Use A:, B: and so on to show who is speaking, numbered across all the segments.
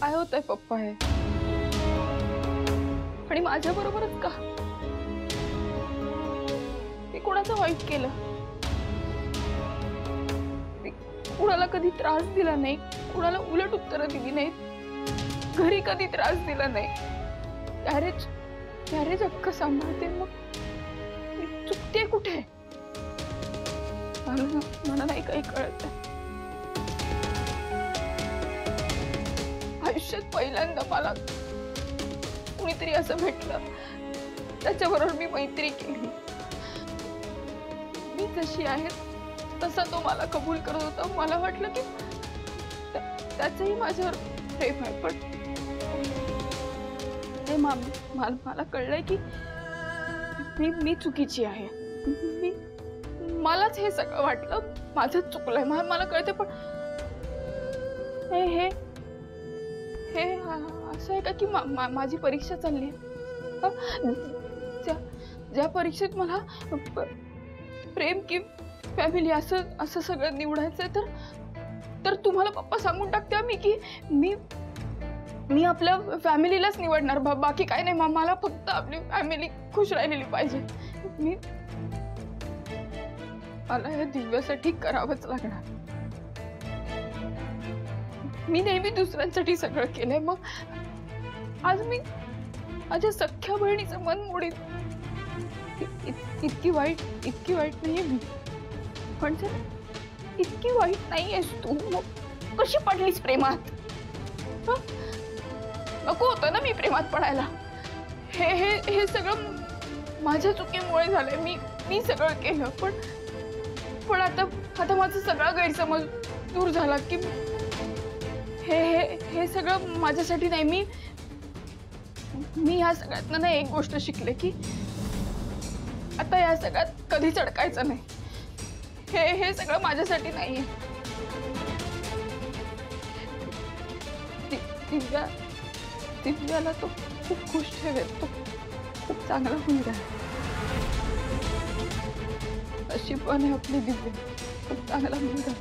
A: काय होतंय पप्पा हे? आणि माझ्या बरोबरच का? मी कोणाचं वाईट केलं? मी कुणाला कधी त्रास दिला नाही, कुणाला उलट उत्तरं दिली नाहीत, घरी कधी त्रास दिला नाही. गॅरेज अख्खं सांभाळते, मग मी चुकते कुठे? मला नाही काही कळत. आयुष्यात पहिल्यांदा मला कुणीतरी असं भेटलं, त्याच्याबरोबर मी मैत्री केली. मी जशी आहे तसा तो मला कबूल करत होता. मला वाटलं की त्याचंही माझ्यावर प्रेम आहे, पण ते मला कळलंय की मी चुकीची आहे. मलाच हे सगळं वाटलं, माझं चुकलंय, मला कळते. पण हे असं आहे का की माझी परीक्षा चालली आहे? ज्या परीक्षेत मला प्रेम की फॅमिली असं सगळं निवडायचंय, तर तुम्हाला पप्पा सांगून टाकते मी की मी आपल्या फॅमिलीलाच निवडणार, बाकी काय नाही. मला फक्त आपली फॅमिली खुश राहिलेली पाहिजे. मला या दिव्यासाठी करावंच लागणार. मी नेहमी दुसऱ्यांसाठी सगळं केलंय, मग आज मी माझ्या सख्ख्या बहिणीचं मन मोडीन. इतकी वाईट नाहीये मी, पण जर इतकी वाईट नाहीयेस तू, मग कशी पडलीस प्रेमात? नको होतं ना मी प्रेमात पडायला. हे सगळं माझ्या चुकीमुळे झालंय. मी सगळं केलं, पण आता माझा सगळा गैरसमज दूर झाला की हे सगळं माझ्यासाठी नाही. मी ह्या सगळ्यातनं ना एक गोष्ट शिकले की आता या सगळ्यात कधीच अडकायचं नाही. हे सगळं माझ्यासाठी नाहीये. दिव्याला तो खूप खुश ठेवेल. तो खूप चांगला मुलगा आहे. अशी पण आहे आपली दिव्या, खूप चांगला मुलगा.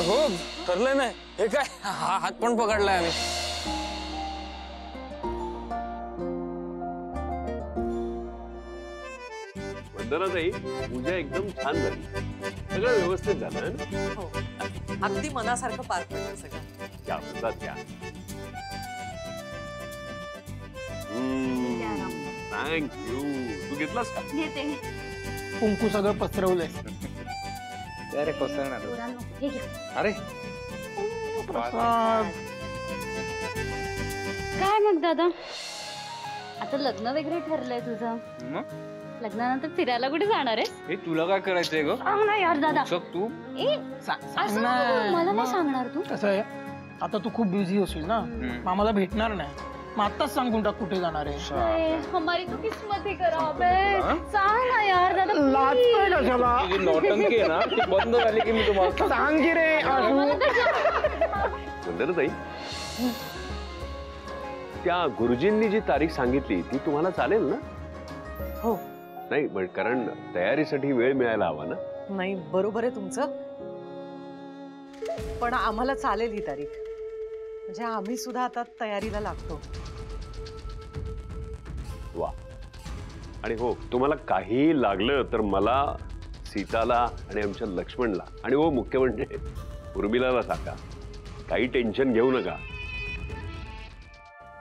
B: हो ठरलंय ना. हे काय हात पण पकडलाय आम्ही.
C: वंदनाताई, पूजा एकदम छान झाली, सगळं व्यवस्थित झालं ना?
D: हो, अगदी मनासारखं पार पडलं सगळं.
C: क्या म्हणतात त्या. थँक्यू. तू घेतलास का?
A: घेते.
E: कुंकू सगळं पसरवलंय.
B: अरे पसरणार. अरे
E: प्रसाद.
F: काय मग दादा, आता लग्न वगैरे ठरलंय तुझं? लग्नानंतर फिरायला कुठे जाणार आहे?
B: हे तुला काय करायचंय ग?
F: सांग ना यार दादा.
B: तू
F: असं मला नाही सांगणार तू?
E: कसं आहे, आता तू खूप बिझी होशील ना, मामाला भेटणार नाही. मग आताच सांगून टाक कुठे जाणार आहे.
F: हमारी तो किस्मत ही खराब है. सांग ना यार दादा.
E: लाजतोय कशाला?
B: तुझी नौटंकी आहे ना ती बंद झाली की मी तुम्हाला
E: सांग की रे.
C: वंदनाताई, त्या गुरुजींनी जी तारीख सांगितली ती तुम्हाला चालेल ना?
D: हो.
C: नाही पण कारण तयारीसाठी वेळ मिळायला हवा ना.
D: नाही, बरोबर आहे तुमचं, पण आम्हाला चालेल ही तारीख. म्हणजे आम्ही सुद्धा आता तयारीला लागतो.
C: वा. आणि हो, तुम्हाला काही लागलं तर मला, सीताला आणि आमच्या लक्ष्मणला आणि हो मुख्य म्हणजे उर्मिलाला सांगा. काही टेन्शन घेऊ नका.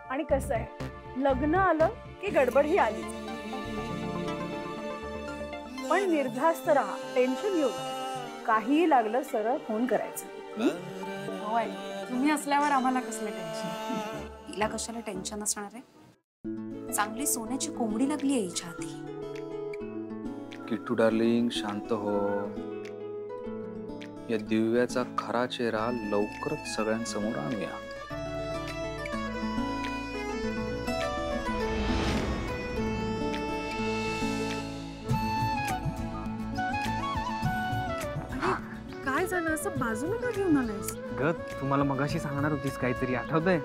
A: आणि कसं आहे,
G: लग्न आलं की गडबड ही आलीच. पण निर्धास्त राहा, टेन्शन घेऊ नका. काहीही लागलं सरळ फोन करायचं.
H: हो आई, तुम्ही असल्यावर आम्हाला कसलं टेन्शन.
I: तिला कशाला टेन्शन असणार आहे. चांगली सोन्याची कोंबडी लागली आहे हिच्या हाती.
J: किट्टू डार्लिंग शांत हो. या दिव्याचा खरा चेहरा लवकरच सगळ्यांसमोर आणूया.
H: काय झालं, असं बाजूला का घेऊन आलायस?
K: ग तुम्हाला मगाशी सांगणार होतीस काहीतरी, आठवतंय?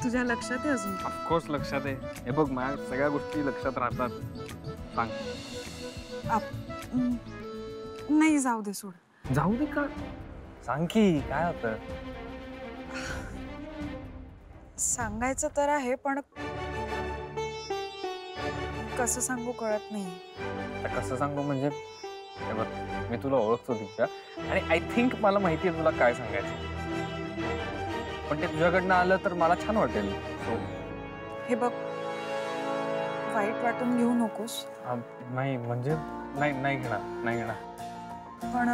H: तुझ्या लक्षात आहे अजून?
K: ऑफकोर्स लक्षात आहे. हे बघ माझ्या सगळ्या गोष्टी लक्षात राहतात. सांग.
H: नाही जाऊ दे, सोड.
K: जाऊ दे का? सांग की काय होतं.
H: सांगायचं तर आहे पण कसं सांगू कळत नाही.
K: आता कसं सांगू म्हणजे, हे बघ मी तुला ओळखतो दिव्या, आणि आय थिंक मला माहिती आहे तुला काय सांगायचं, पण ते तुझ्याकडनं आलं तर मला छान वाटेल.
H: हे बघ, वाईट वाटून घेऊ नकोस.
K: नाही म्हणजे नाही घेणार.
H: पण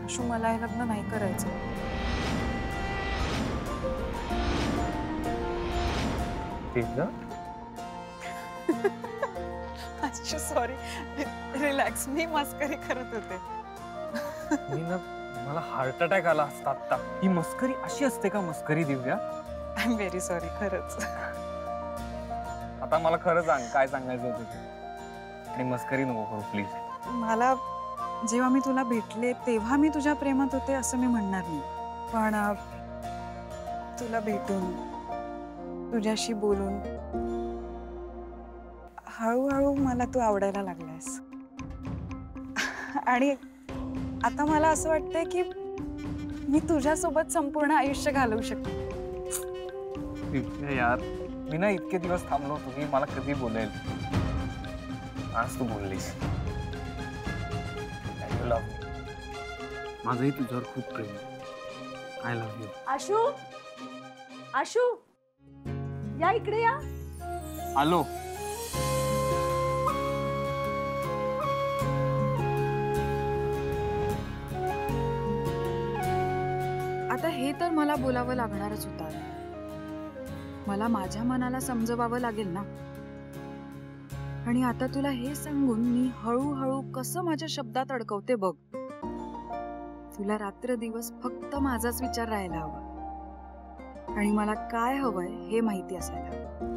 H: आशू, मला हे लग्न नाही करायचं. आशू सॉरी, रिलॅक्स, मी मस्करी करत होते.
K: मी ना, मला हार्ट अटॅक आला असता आता. ही मस्करी अशी असते का मस्करी दिव्या?
H: आय एम व्हेरी सॉरी, खरंच.
K: आता मला खरं सांग काय सांगायचं होतं ते, आणि मस्करी नको करू प्लीज.
H: मला जेव्हा मी तुला भेटले तेव्हा मी तुझ्या प्रेमात होते असं मी म्हणणार नाही, पण तुला भेटून तुझ्याशी बोलून हळूहळू मला तू आवडायला लागलायस. आणि आता मला असं वाटतंय की मी तुझ्यासोबत संपूर्ण आयुष्य घालवू शकते.
K: यार मी ना इतके दिवस थांबलो, तुम्ही मला कधी बोलेल, आज तू बोललीस. I love you. माझंही तुझ्यावर खूप प्रेम आहे. I love you.
G: आशू, या इकडे या.
K: आलो.
H: आता हे तर मला बोलावं लागणारच होतं. मला माझ्या मनाला समजवावं लागेल ना. आणि आता तुला हे सांगून मी हळूहळू कसं माझ्या शब्दात अडकवते बघ. तुला रात्र दिवस फक्त माझाच विचार राहायला हवा, आणि मला काय हवंय हे माहिती असायला हवं.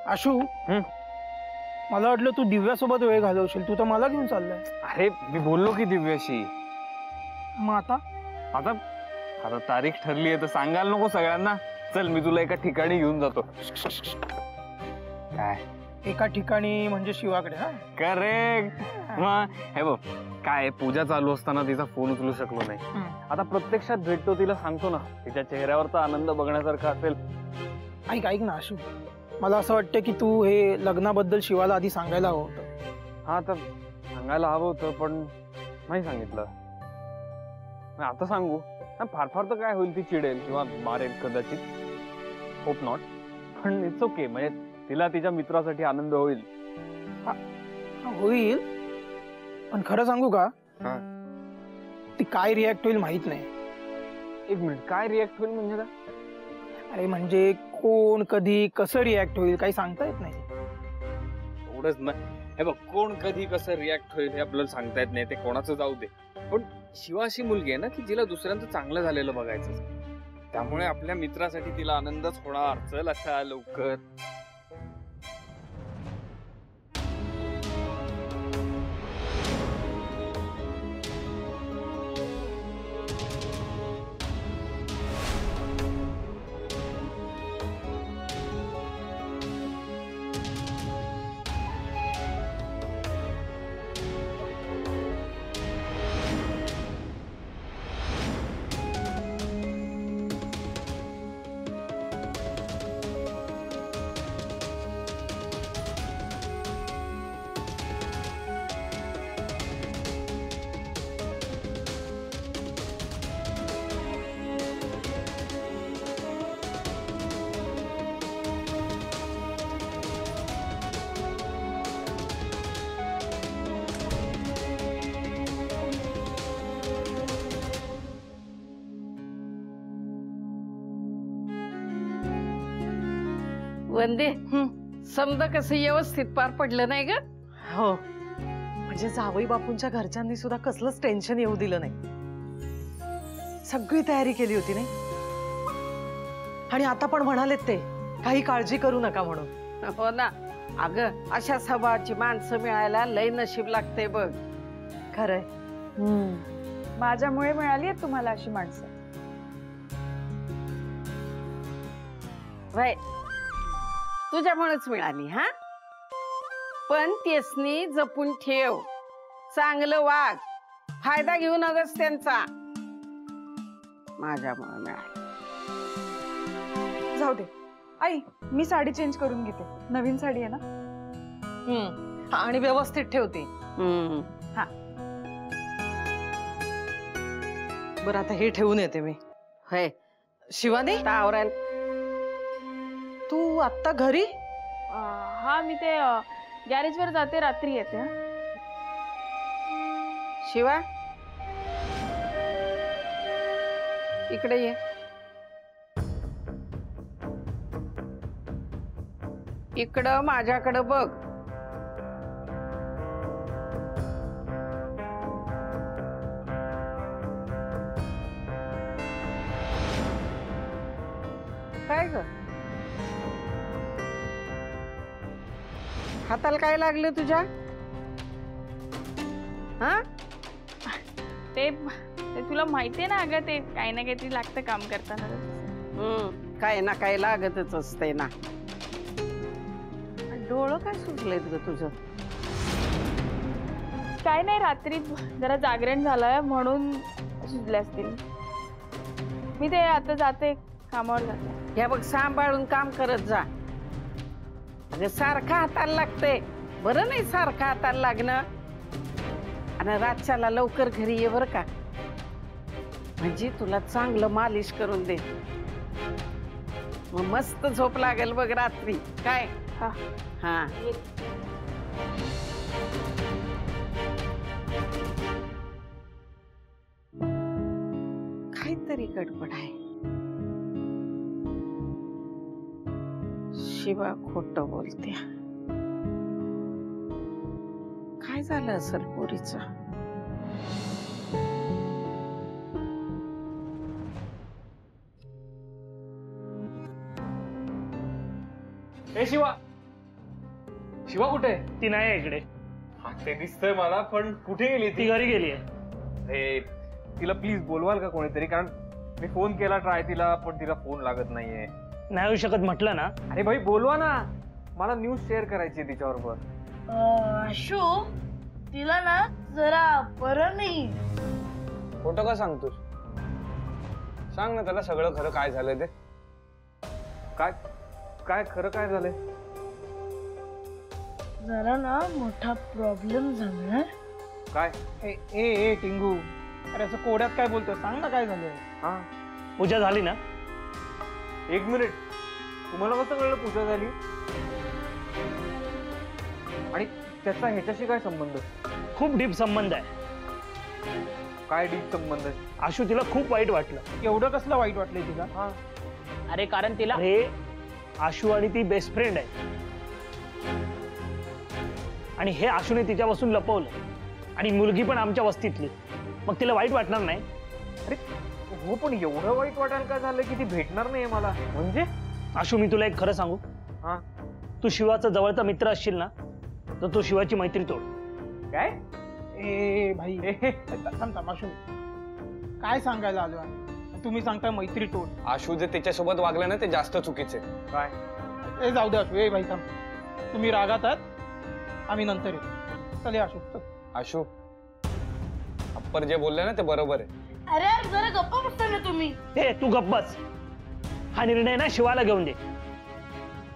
E: आशू, मला वाटलं तू दिव्यासोबत वेळ घालवशील, तू तर मला घेऊन चाललाय.
K: अरे मी बोललो की दिव्याशी.
E: मग आता
K: आता तारीख ठरली आहे तर सांगायला नको सगळ्यांना. चल मी तुला एका ठिकाणी घेऊन जातो. काय
E: एका ठिकाणी म्हणजे शिवाकडे? हा,
K: करेक्ट. हे बघ काय, पूजा चालू असताना तिचा फोन उचलू शकलो नाही. आता प्रत्यक्षात भेटतो, तिला सांगतो ना, तिच्या चेहऱ्यावरचा आनंद बघण्यासारखा असेल.
E: ऐक ना आशू, मला असं वाटतं की तू हे लग्नाबद्दल शिवाला आधी सांगायला हवं होतं.
K: हा तर सांगायला हवं होतं, पण नाही सांगितलं. आता सांगू फार फार तर काय होईल, ती चिडेल किंवा मारेल कदाचित. होप नॉट, पण इट्स ओके. म्हणजे तिला तिच्या मित्रासाठी आनंद होईल.
E: होईल, पण खरं सांगू का,
K: हा.
E: ती काय रिॲक्ट होईल माहित नाही.
K: एक मिनिट, काय रिॲक्ट होईल म्हणजे काय?
E: अरे म्हणजे कोण कधी कसं रिॲक्ट होईल काही सांगता येत नाही.
K: एवढंच ना. हे बघ, कोण कधी कसं रिॲक्ट होईल हे आपल्याला सांगता येत नाही. ते कोणाचं जाऊ दे, पण शिवा अशी मुलगी आहे ना की जिला दुसऱ्यांचं चांगलं झालेलं बघायचं. त्यामुळे आपल्या मित्रासाठी तिला आनंदच होणार. चल आता लवकर.
L: वंदे समजा कसं व्यवस्थित पार पडलं नाही ग?
D: हो, म्हणजे जावई बापूंच्या घरच्यांनी सुद्धा कसलंच टेन्शन येऊ दिलं नाही. सगळी तयारी केली होती नाही, आणि आता पण म्हणालेत ते काही काळजी करू नका म्हणून.
L: हो ना. अगं अशा स्वभावाची माणसं मिळायला लय नशीब लागते बघ.
D: खरंय.
G: माझ्यामुळे मिळाली आहेत तुम्हाला अशी माणसं.
L: वय तुझ्यामुळेच मिळाली. हा, पण तेसनी जपून ठेव, चांगलं वाग, फायदा घेऊ नगस त्यांचा. माझ्यामुळे मिळाली.
H: जाऊ दे आई, मी साडी चेंज करून घेते. नवीन साडी आहे ना.
D: आणि व्यवस्थित ठेवते.
L: हा,
D: बरं आता हे ठेवून येते मी.
L: होय
D: शिवानी,
L: आवरायला
D: तू आत्ता घरी?
A: हा, मी ते गॅरेजवर जाते, रात्री येते. हा.
L: शिवा इकडे ये. इकडं माझ्याकडं बघ. काय ग, हाताला काय लागलं तुझ्या? हा,
A: ते तुला माहितीये ना अगं, ते काही ना काहीतरी लागतं काम करताना.
L: काय ना काय लागतच असते ना. डोळं काय सुटलेत ग तुझं?
A: काय नाही, रात्री जरा जागरण झालंय म्हणून सुचले असतील. मी ते आता जाते, कामावर जाते.
L: हे बघ, सांभाळून काम करत जा. अगं सारखं हाताला लागतंय, बरं नाही सारखं हाताला लागणं. आणि रातच्याला लवकर घरी ये बरं का, म्हणजे तुला चांगलं मालिश करून दे, मग मस्त झोप लागेल बघ रात्री. काय?
A: हा
L: हा. काहीतरी गडबड आहे. शिवा खोटं बोलते. काय झालं असेल पोरीचं?
K: ए शिवा, शिवा कुठे?
E: ती नाही आहे इकडे.
K: हा, ते दिसतंय मला, पण कुठे गेली
E: ती घरी गेली आहे.
K: अरे तिला प्लीज बोलवाल का कोणीतरी? कारण मी फोन केला ट्राय तिला, पण तिला फोन लागत नाहीये.
E: नाही होऊ शकत म्हटलं ना.
K: अरे भाई बोलवा ना, मला न्यूज शेअर करायची आहे तिच्याबरोबर.
M: आशू, तिला ना जरा बरं नाही.
B: खोटं का सांगतोस? सांग ना त्याला सगळं खरं काय झालंय ते.
K: काय काय खरं काय झालंय?
M: जरा ना मोठा प्रॉब्लेम झालाय.
K: काय?
E: ए टिंगू, अरे असं कोड्यात काय बोलतोय? सांग ना काय झालंय.
K: हा,
E: पूजा झाली ना?
K: एक मिनिट, तुम्हाला कसं कळलं पूजा झाली? आणि त्याचा ह्याच्याशी काय संबंध?
E: खूप डीप संबंध आहे.
K: काय डीप संबंध आहे?
E: आशू, तिला खूप वाईट वाटलं. एवढं कसलं वाईट वाटलंय तिला?
K: हा,
E: अरे कारण तिला हे आशू आणि ती बेस्ट फ्रेंड आहे, आणि हे आशूने तिच्यापासून लपवलं, आणि मुलगी पण आमच्या वस्तीतली. मग तिला वाईट वाटणार नाही?
K: अरे हो, पण एवढं वाईट वाटायला काय झालं की ती भेटणार नाहीये मला? म्हणजे
E: आशू, मी तुला एक खरं सांगू?
K: हा,
E: तू शिवाचा जवळचा मित्र असशील ना, तर तू शिवाची मैत्री तोड.
K: काय?
E: ए भाई, आशू काय सांगायला आलो? तुम्ही सांगताय मैत्री तोड.
B: आशू जे त्याच्यासोबत वागलं ना ते जास्त चुकीचे.
K: काय?
E: ए जाऊ दे आशू. ए भाई थांब, तुम्ही रागात आहात, आम्ही नंतर येतो. चल आशू, चल.
B: आशू, अप्पर जे बोलले ना ते बरोबर आहे.
M: अरे यार, जरा गप्पा बसता ना तुम्ही.
E: ए तू गप्प बस. हा निर्णय ना शिवाला घेऊन दे,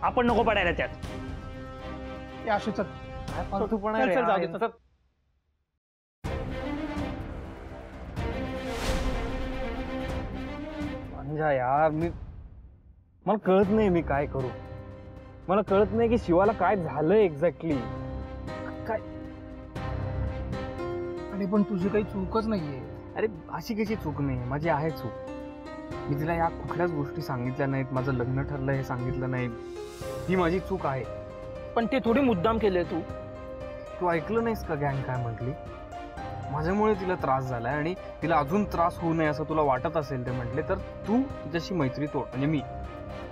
E: आपण नको पडायला त्यात. आशू चल.
K: तू पण यार, मला कळत नाही मी काय करू. मला कळत नाही की शिवाला काय झालंय एक्झॅक्टली. काय?
E: अरे पण तुझी काही चूकच नाहीये.
K: अरे अशी कशी चूक नाही, माझी आहे चूक. मी तिला या कुठल्याच गोष्टी सांगितल्या नाहीत. माझं लग्न ठरलं हे सांगितलं नाही. ही माझी चूक आहे.
E: पण ते थोडी मुद्दाम केले
K: तू ऐकलं नाहीस का गँग काय म्हटली? माझ्यामुळे तिला त्रास झालाय आणि तिला अजून त्रास होऊ नये असं तुला वाटत असेल ते म्हटले तर तू तिच्याशी मैत्री तोड. म्हणजे मी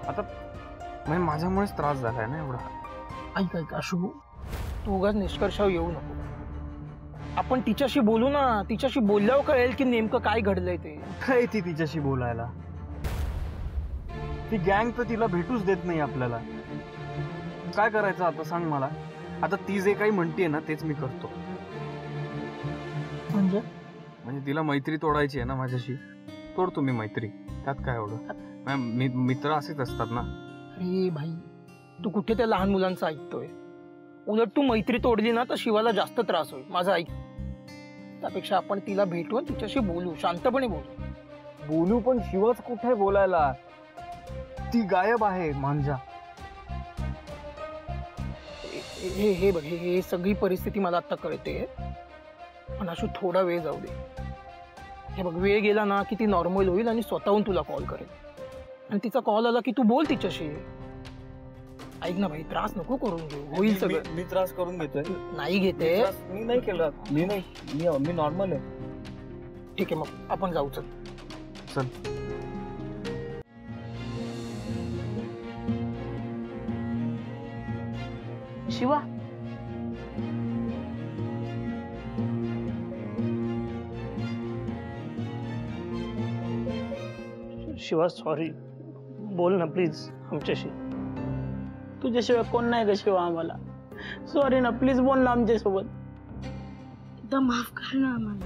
K: आता म्हणजे माझ्यामुळेच त्रास झालाय ना एवढा.
E: ऐक अशू, तू उगाच निष्कर्षावर येऊ नको. आपण तिच्याशी बोलू ना. तिच्याशी बोलल्यावर कळेल की नेमकं काय घडलंय ते.
K: काय ती तिच्याशी बोलायला? ती गँग तर तिला भेटूच देत नाही आपल्याला. काय करायचं आता सांग मला. आता ती जे काही म्हणतेय ना तेच मी करतो. म्हणजे तिला मैत्री तोडायची आहे ना माझ्याशी, तोडतो मी मैत्री. त्यात काय एवढं? मित्र असेच असतात ना.
E: अरे भाई, तू कुठे त्या लहान मुलांचं ऐकतोय? उलट तू मैत्री तोडली ना तर शिवाला जास्त त्रास होईल. माझं ऐक. त्यापेक्षा आपण तिला भेटून तिच्याशी बोलू, शांतपणे
K: बोलू. पण शिवच कुठे बोलायला? ती गायब आहे मांजा.
E: हे बघ, हे सगळी परिस्थिती मला आता कळते. पण अशू थोडा वेळ जाऊ दे. हे बघ, वेळ गेला ना की ती नॉर्मल होईल आणि स्वतःहून तुला कॉल करेल. आणि तिचा कॉल आला की तू बोल तिच्याशी. ऐक ना भाई, त्रास नको करून घेऊ. होईल सगळं.
K: मी त्रास करून घेतोय?
E: नाही घेते.
K: मी नाही केलं. मी नॉर्मल आहे.
E: ठीक आहे, मग आपण जाऊ. चल.
M: शिवा,
E: शिवा सॉरी. बोल ना प्लीज आमच्याशी.
M: तुझ्याशिवाय कोण नाही ग शिवा आम्हाला. सॉरी ना, प्लीज बोल ना आमच्यासोबत. एकदा माफ कर ना आम्हाला.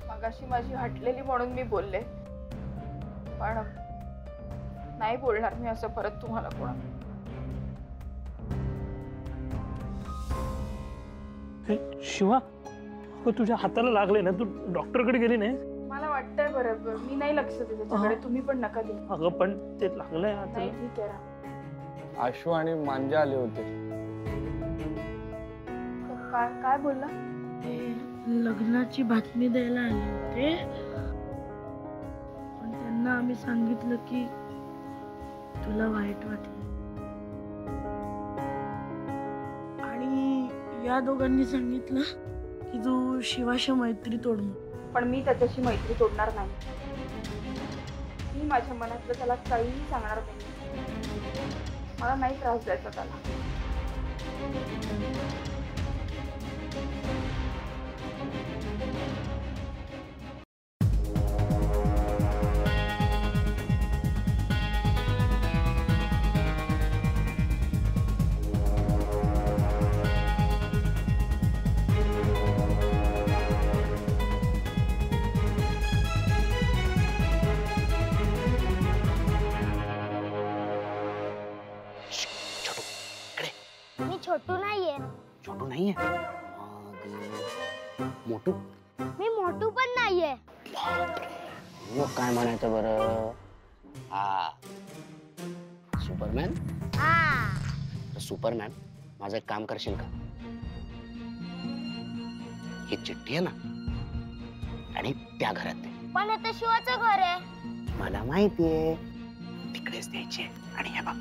A: मगाशी माझी हटलेली म्हणून मी बोलले, पण नाही बोलणार मी असं परत तुम्हाला कोणा.
E: शिवा, तुझ्या हाताला लागले ना, तू डॉक्टरकडे गेली नाही?
A: मला वाटतंय बरोबर, मी नाही लक्ष देत त्याच्याकडे. तुम्ही पण नका देऊ.
E: अगं पण ते लागलंय आता.
A: नाही, ठीक आहे.
B: आशू आणि मांजा आले होते.
A: काय बोलला?
M: लग्नाची बातमी द्यायला आले होते, पण त्यांना आम्ही सांगितलं की तुला वाईट वाटलं. आणि या दोघांनी सांगितलं की तू शिवाशी मैत्री तोड.
A: पण मी त्याच्याशी मैत्री तोडणार नाही. मी माझ्या मनातलं त्याला काहीही सांगणार नाही. मला नाही त्रास द्यायचा त्याला.
N: छोटू नाहीये.
O: छोटू नाहीये? मोटू?
N: मी मोटू पण नाहीये.
O: मग काय म्हणायचं बरं? हा, सुपरमॅन?
N: हा.
O: सुपरमॅन, माझं एक काम करशील का? ही चिठ्ठी आहे ना, आणि त्या घरात दे.
N: पण हे शिवाचं घर आहे.
O: मला माहितीये, तिकडेच द्यायची आहे. आणि हे बघ,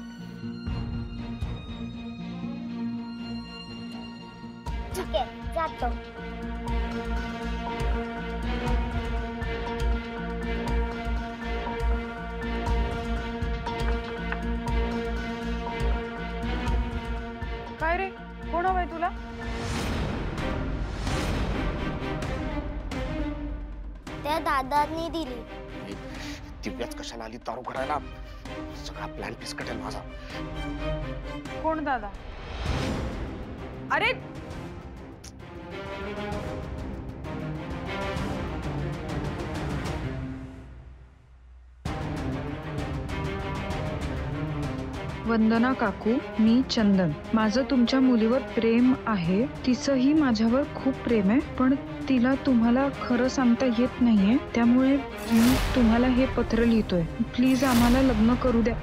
N: ठीक आहे, जातो.
H: काय रे, कोण हवंय तुला?
N: त्या दादांनी दिली.
O: दिव्याच कशाला आली दारू करायला? सगळा प्लॅन फिसकटेल माझा.
H: कोण दादा? अरे
P: वंदना काकू, मी चंदन. माझं तुमच्या मुलीवर प्रेम आहे. तिचंही माझ्यावर खूप प्रेम आहे, पण तिला तुम्हाला खरं सांगता येत नाहीये. त्यामुळे मी तुम्हाला हे पत्र लिहितोय. प्लीज आम्हाला लग्न करू द्या.